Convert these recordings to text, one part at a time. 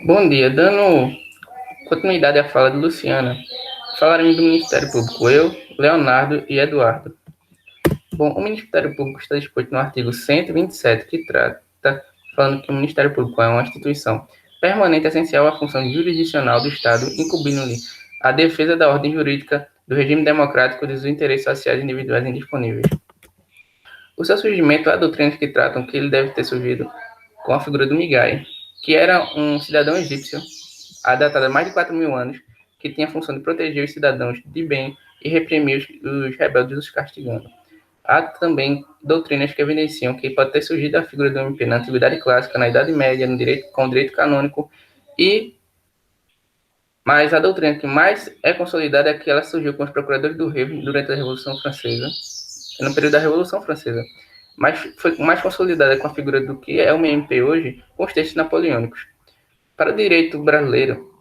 Bom dia, dando continuidade à fala de Luciana, falaremos do Ministério Público, eu, Leonardo e Eduardo. Bom, o Ministério Público está disposto no artigo 127, que trata, falando que o Ministério Público é uma instituição permanente essencial à função jurisdicional do Estado, incumbindo-lhe a defesa da ordem jurídica, do regime democrático e dos interesses sociais individuais indisponíveis. O seu surgimento há doutrinas que tratam que ele deve ter surgido com a figura do Migai, que era um cidadão egípcio, datado há mais de 4.000 anos, que tinha a função de proteger os cidadãos de bem e reprimir os rebeldes os castigando. Há também doutrinas que evidenciam que pode ter surgido a figura do MP na Antiguidade Clássica, na Idade Média, com o direito canônico, mas a doutrina que mais é consolidada é que ela surgiu com os procuradores do rei durante a Revolução Francesa, no período da Revolução Francesa, mas foi mais consolidada com a figura do que é o MP hoje, com os textos napoleônicos. Para o direito brasileiro,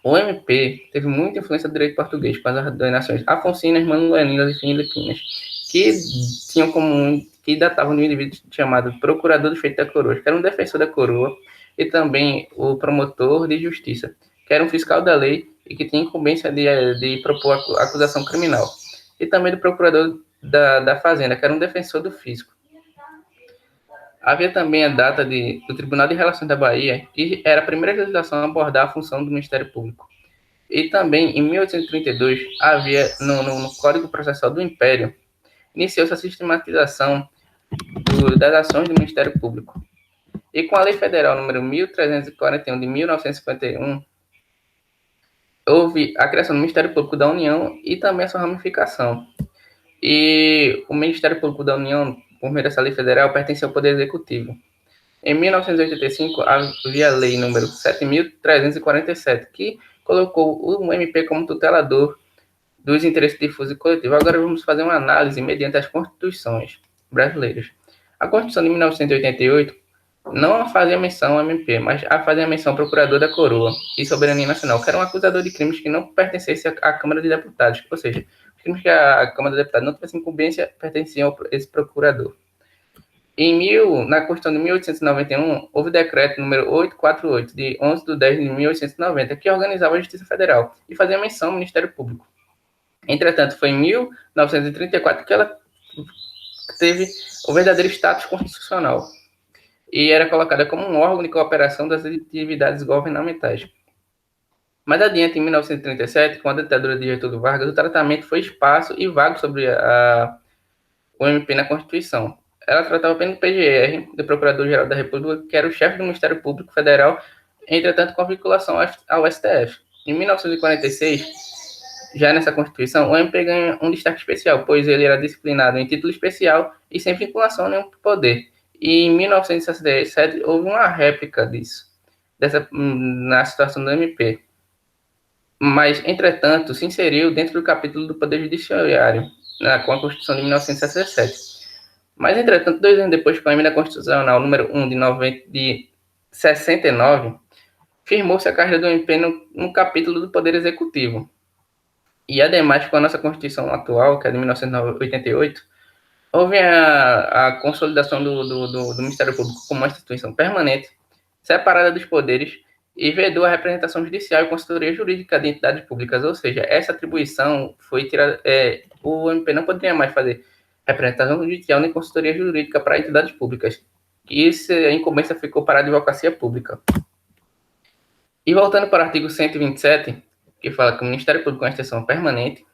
o MP teve muita influência do direito português, com as ordenações afonsinas, manuelinas e filipinas, que datavam de um indivíduo chamado procurador do feito da coroa, que era um defensor da coroa, e também o promotor de justiça, que era um fiscal da lei e que tinha incumbência de propor acusação criminal, e também do procurador da fazenda, que era um defensor do fisco. Havia também a data do Tribunal de Relações da Bahia, que era a primeira legislação a abordar a função do Ministério Público. E também, em 1832, havia, no Código Processual do Império, iniciou-se a sistematização das ações do Ministério Público. E com a Lei Federal número 1341 de 1951, houve a criação do Ministério Público da União e também a sua ramificação. E o Ministério Público da União, por meio dessa lei federal, pertence ao Poder Executivo. Em 1985, havia a lei número 7.347, que colocou o MP como tutelador dos interesses difusos e coletivos. Agora vamos fazer uma análise mediante as constituições brasileiras. A Constituição de 1988 não fazia menção ao MP, mas fazia menção ao Procurador da Coroa e Soberania Nacional, que era um acusador de crimes que não pertencesse à Câmara de Deputados, ou seja, os crimes que a Câmara de Deputados não tivesse incumbência pertenciam a esse procurador. Na Constituição de 1891, houve o decreto número 848, de 11 de 10 de 1890, que organizava a Justiça Federal e fazia menção ao Ministério Público. Entretanto, foi em 1934 que ela teve o verdadeiro status constitucional e era colocada como um órgão de cooperação das atividades governamentais. Mais adiante, em 1937, com a ditadura de Getúlio Vargas, o tratamento foi esparso e vago sobre o MP na Constituição. Ela tratava apenas do PGR, do Procurador-Geral da República, que era o chefe do Ministério Público Federal, entretanto com vinculação ao STF. Em 1946, já nessa Constituição, o MP ganha um destaque especial, pois ele era disciplinado em título especial e sem vinculação a nenhum poder. E em 1967 houve uma réplica na situação do MP. Mas, entretanto, se inseriu dentro do capítulo do Poder Judiciário, com a Constituição de 1967. Mas, entretanto, 2 anos depois, com a emenda constitucional número 1 de 69, firmou-se a carreira do MP no capítulo do Poder Executivo. E, ademais, com a nossa Constituição atual, que é de 1988, houve a consolidação do Ministério Público como uma instituição permanente, separada dos poderes, e vedou a representação judicial e consultoria jurídica de entidades públicas, ou seja, essa atribuição foi tirada. O MP não poderia mais fazer representação judicial nem consultoria jurídica para entidades públicas. E a incumbência ficou para a advocacia pública. E voltando para o artigo 127, que fala que o Ministério Público é uma instituição permanente,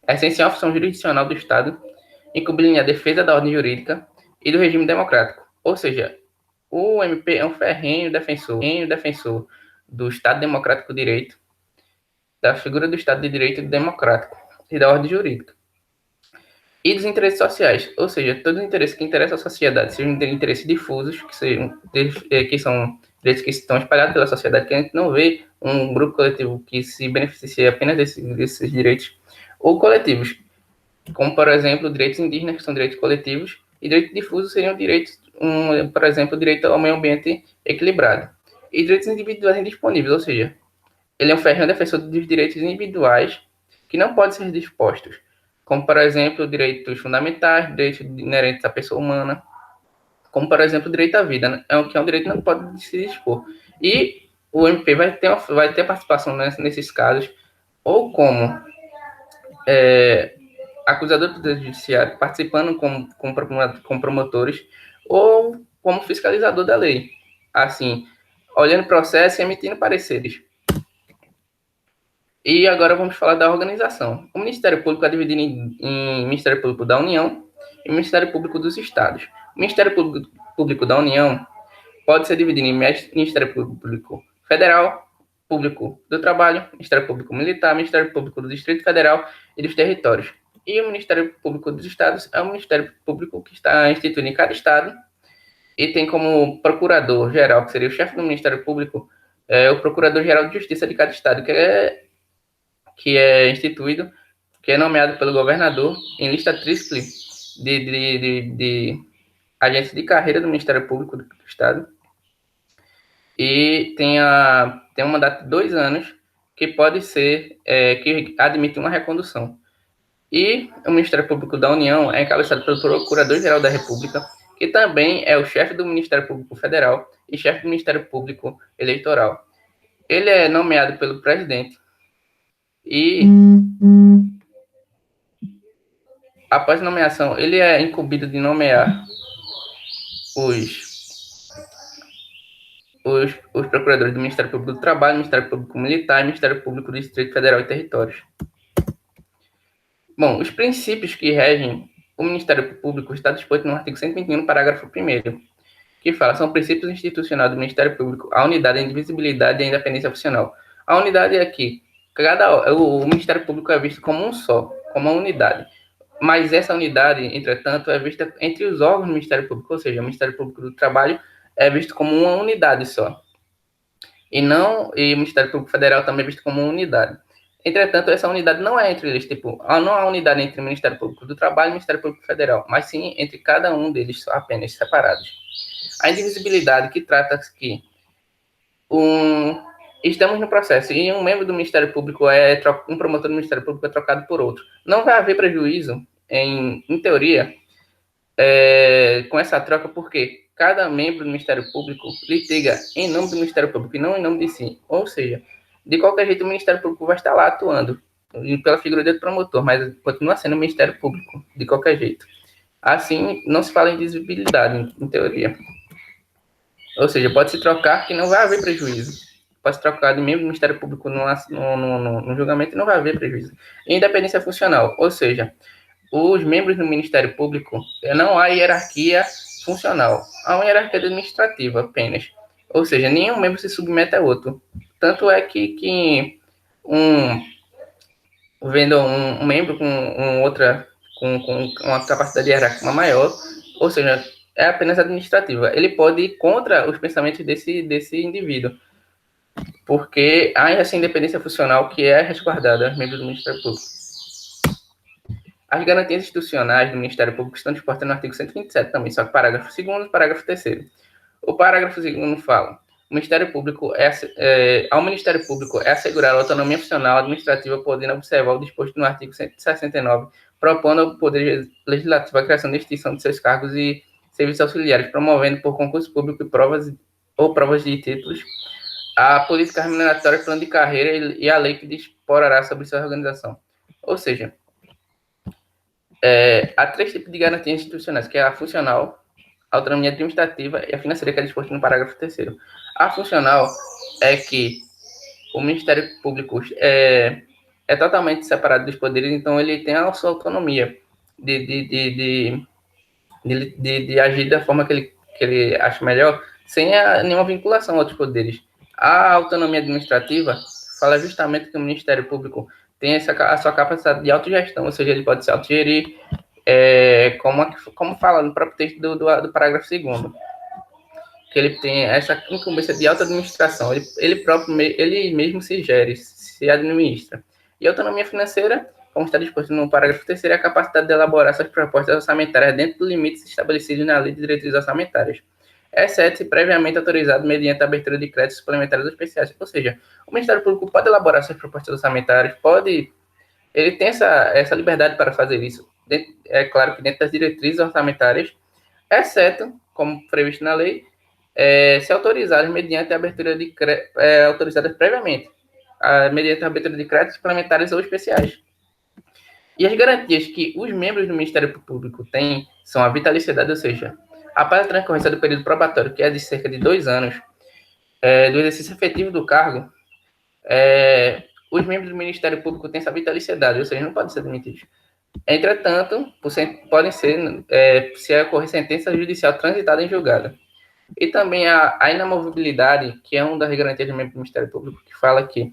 é essencial a função jurisdicional do Estado, incumbindo a defesa da ordem jurídica e do regime democrático. Ou seja, o MP é um ferrenho defensor do Estado Democrático de Direito, da figura do Estado de Direito democrático e da ordem jurídica. E dos interesses sociais, ou seja, todos os interesses que interessam à sociedade, sejam interesses difusos, que são direitos que estão espalhados pela sociedade, que a gente não vê um grupo coletivo que se beneficia apenas desses direitos, ou coletivos, como, por exemplo, direitos indígenas, que são direitos coletivos, e direitos difusos seriam direitos, por exemplo, o direito ao meio ambiente equilibrado. E direitos individuais indisponíveis, ou seja, ele é um ferrenho defensor dos direitos individuais que não podem ser dispostos, como, por exemplo, direitos fundamentais, direitos inerentes à pessoa humana. como, por exemplo, o direito à vida, né? Que é um direito que não pode se dispor. E o MP vai ter participação nesses casos, ou como acusador do Poder Judiciário, participando com promotores, ou como fiscalizador da lei. Assim, olhando o processo e emitindo pareceres. E agora vamos falar da organização. O Ministério Público é dividido em Ministério Público da União e Ministério Público dos Estados. O Ministério Público da União pode ser dividido em Ministério Público Federal, Público do Trabalho, Ministério Público Militar, Ministério Público do Distrito Federal e dos Territórios. E o Ministério Público dos Estados é o Ministério Público que está instituído em cada estado e tem como procurador-geral, que seria o chefe do Ministério Público, o Procurador-Geral de Justiça de cada estado, que é instituído, que é nomeado pelo governador em lista tríplice de agentes de carreira do Ministério Público do Estado. E tem um mandato de 2 anos que pode ser, que admite uma recondução. E o Ministério Público da União é encabeçado pelo Procurador-Geral da República, que também é o chefe do Ministério Público Federal e chefe do Ministério Público Eleitoral. Ele é nomeado pelo presidente e, após nomeação, ele é incumbido de nomear os procuradores do Ministério Público do Trabalho, Ministério Público Militar e Ministério Público do Distrito Federal e Territórios. Bom, os princípios que regem o Ministério Público está disposto no artigo 121, parágrafo 1º, que fala, são princípios institucionais do Ministério Público, a unidade, a indivisibilidade e a independência funcional. A unidade é que o Ministério Público é visto como um só, como uma unidade. Mas essa unidade, entretanto, é vista entre os órgãos do Ministério Público, ou seja, o Ministério Público do Trabalho é visto como uma unidade só. E o Ministério Público Federal também é visto como uma unidade. Entretanto, essa unidade não é entre eles, tipo, não há unidade entre o Ministério Público do Trabalho e o Ministério Público Federal, mas sim entre cada um deles apenas separados. A indivisibilidade que trata que estamos no processo e um membro do Ministério Público um promotor do Ministério Público é trocado por outro. Não vai haver prejuízo, em teoria, com essa troca, porque cada membro do Ministério Público litiga em nome do Ministério Público e não em nome de si. Ou seja, de qualquer jeito, o Ministério Público vai estar lá atuando pela figura do promotor, mas continua sendo o Ministério Público, de qualquer jeito. Assim, não se fala em indivisibilidade, em teoria. Ou seja, pode se trocar que não vai haver prejuízo. Pode se trocar de membro do Ministério Público no julgamento e não vai haver prejuízo. Independência funcional, ou seja, os membros do Ministério Público, não há hierarquia funcional, há uma hierarquia administrativa apenas. Ou seja, nenhum membro se submete a outro. Tanto é que vendo um membro com uma capacidade hierárquica maior, ou seja, é apenas administrativa. Ele pode ir contra os pensamentos desse indivíduo, porque há essa independência funcional que é resguardada aos membros do Ministério Público. As garantias institucionais do Ministério Público estão dispostas no artigo 127 também, só que parágrafo 2º e parágrafo 3º. O parágrafo 2º fala: ao Ministério Público é assegurar a autonomia funcional administrativa, podendo observar o disposto no artigo 169, propondo ao Poder Legislativo a criação e extinção de seus cargos e serviços auxiliares, promovendo por concurso público provas de títulos, a política remuneratória, plano de carreira e a lei que disporará sobre sua organização. Ou seja, há 3 tipos de garantias institucionais, que é a funcional, a autonomia administrativa e a financeira, que é disposta no parágrafo 3º. A funcional é que o Ministério Público é totalmente separado dos poderes, então ele tem a sua autonomia de agir da forma que ele acha melhor, sem nenhuma vinculação a outros poderes. A autonomia administrativa fala justamente que o Ministério Público tem a sua capacidade de autogestão, ou seja, ele pode se autogerir, como fala no próprio texto do parágrafo 2º, que ele tem essa incumbência de auto-administração, ele mesmo se gere, se administra. E a autonomia financeira, como está disposto no parágrafo 3º, é a capacidade de elaborar suas propostas orçamentárias dentro dos limites estabelecidos na Lei de Diretrizes Orçamentárias, exceto se previamente autorizado mediante a abertura de créditos suplementares especiais. Ou seja, o Ministério Público pode elaborar suas propostas orçamentárias, ele tem essa liberdade para fazer isso, é claro que dentro das diretrizes orçamentárias, exceto como previsto na lei, se autorizadas mediante a abertura de autorizadas previamente, mediante a abertura de créditos suplementares ou especiais. E as garantias que os membros do Ministério Público têm são a vitaliciedade, ou seja, após a transcorrência do período probatório, que é de cerca de 2 anos, do exercício efetivo do cargo, os membros do Ministério Público têm essa vitaliciedade, ou seja, não podem ser demitidos. Entretanto, podem ser, se ocorrer sentença judicial transitada em julgado. E também a inamovibilidade, que é uma das garantias do membro do Ministério Público, que fala que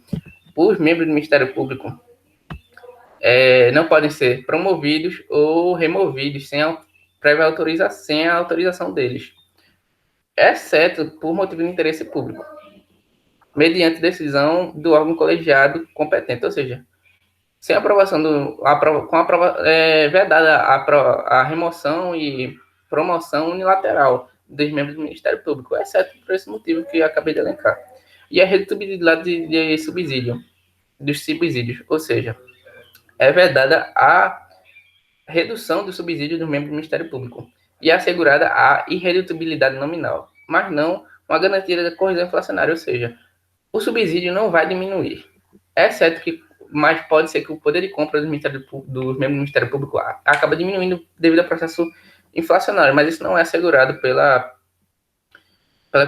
os membros do Ministério Público não podem ser promovidos ou removidos sem a prévia autorização, sem a autorização deles, exceto por motivo de interesse público, mediante decisão do órgão colegiado competente, ou seja, sem aprovação vedada a remoção e promoção unilateral dos membros do Ministério Público, exceto por esse motivo que eu acabei de elencar. E a redutibilidade de subsídio, dos subsídios, ou seja, é vedada a redução do subsídio do membro do Ministério Público e assegurada a irredutibilidade nominal, mas não uma garantia da correção inflacionária, ou seja, o subsídio não vai diminuir, exceto que, mas pode ser que o poder de compra dos membros do Ministério Público acaba diminuindo devido ao processo inflacionário, mas isso não é assegurado pela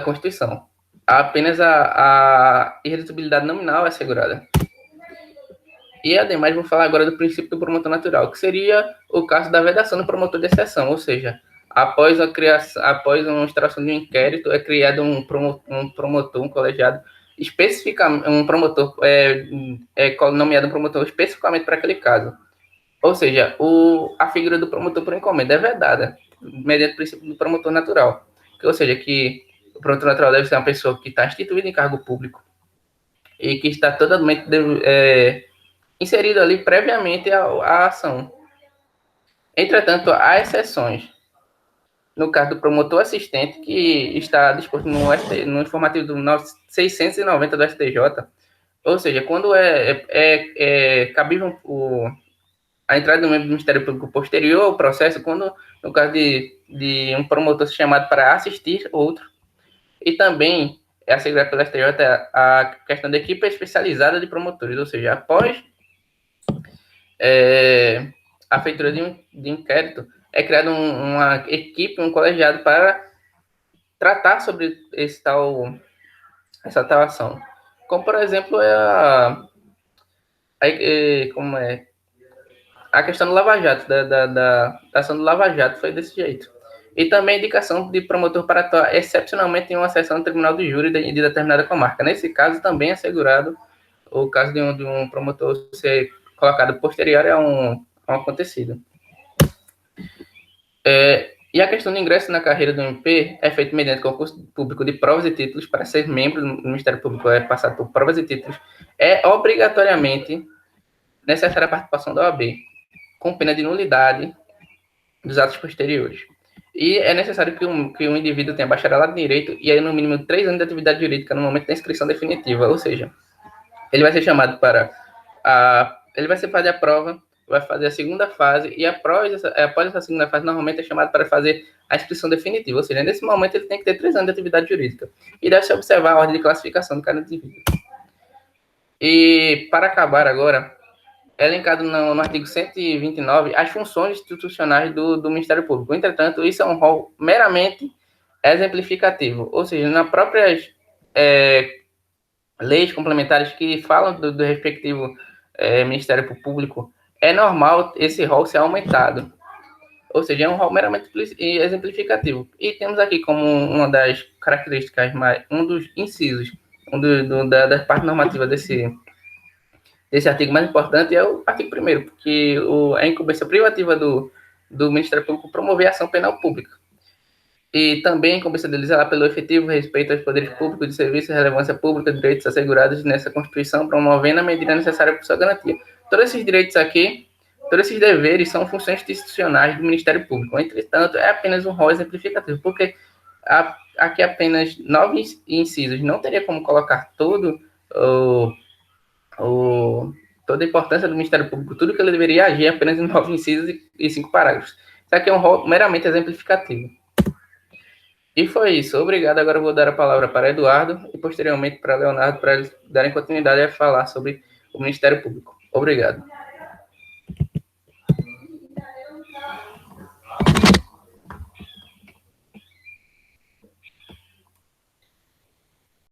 Constituição. Apenas a irredutibilidade nominal é assegurada. E, ademais, vou falar agora do princípio do promotor natural, que seria o caso da vedação do promotor de exceção, ou seja, após uma instauração de um inquérito, é criado um promotor, um colegiado, especificamente, um promotor, nomeado um promotor especificamente para aquele caso. Ou seja, a figura do promotor por encomenda é vedada, mediante o princípio do promotor natural. Ou seja, que o promotor natural deve ser uma pessoa que está instituída em cargo público e que está totalmente inserido ali previamente à ação. Entretanto, há exceções. No caso do promotor assistente, que está disposto no informativo do 690 do STJ, ou seja, quando cabível a entrada do membro do Ministério Público posterior ao processo, quando, no caso de um promotor ser chamado para assistir outro, e também é assegurado pela STJ a questão da equipe especializada de promotores, ou seja, após a feitura de inquérito, é criada uma equipe, um colegiado para tratar sobre essa tal ação. Como, por exemplo, a questão do Lava Jato, da ação do Lava Jato foi desse jeito. E também a indicação de promotor para atuar excepcionalmente em uma sessão do Tribunal de Júri de determinada comarca. Nesse caso, também é assegurado o caso de um promotor ser colocado posterior a um acontecido. E a questão do ingresso na carreira do MP é feito mediante concurso público de provas e títulos. Para ser membro do Ministério Público é passado por provas e títulos. É obrigatoriamente necessária a participação da OAB, com pena de nulidade dos atos posteriores. E é necessário que um indivíduo tenha bacharelado em Direito e aí, no mínimo, 3 anos de atividade jurídica no momento da inscrição definitiva. Ou seja, ele vai ser chamado para ele vai fazer a prova, vai fazer a segunda fase, e após essa segunda fase, normalmente é chamado para fazer a inscrição definitiva. Ou seja, nesse momento ele tem que ter 3 anos de atividade jurídica. E deve-se observar a ordem de classificação do cada indivíduo. E, para acabar agora, é elencado no artigo 129 as funções institucionais do Ministério Público. Entretanto, isso é um rol meramente exemplificativo. Ou seja, nas próprias leis complementares que falam do respectivo Ministério Público, é normal esse rol ser aumentado. Ou seja, é um rol meramente exemplificativo. E temos aqui como uma das características, um dos incisos, da parte normativa desse artigo mais importante é o artigo 1º, porque a incumbência privativa do Ministério Público promover a ação penal pública. E também a incumbência deles é pelo efetivo respeito aos poderes públicos de serviço e relevância pública, direitos assegurados nessa Constituição, promovendo a medida necessária para sua garantia. Todos esses direitos aqui, todos esses deveres são funções institucionais do Ministério Público. Entretanto, é apenas um rol exemplificativo, porque aqui apenas 9 incisos. Não teria como colocar toda a importância do Ministério Público, tudo que ele deveria agir apenas em 9 incisos e 5 parágrafos. Isso aqui é um rol meramente exemplificativo. E foi isso. Obrigado. Agora eu vou dar a palavra para Eduardo e posteriormente para Leonardo, para eles darem continuidade a falar sobre o Ministério Público. Obrigado.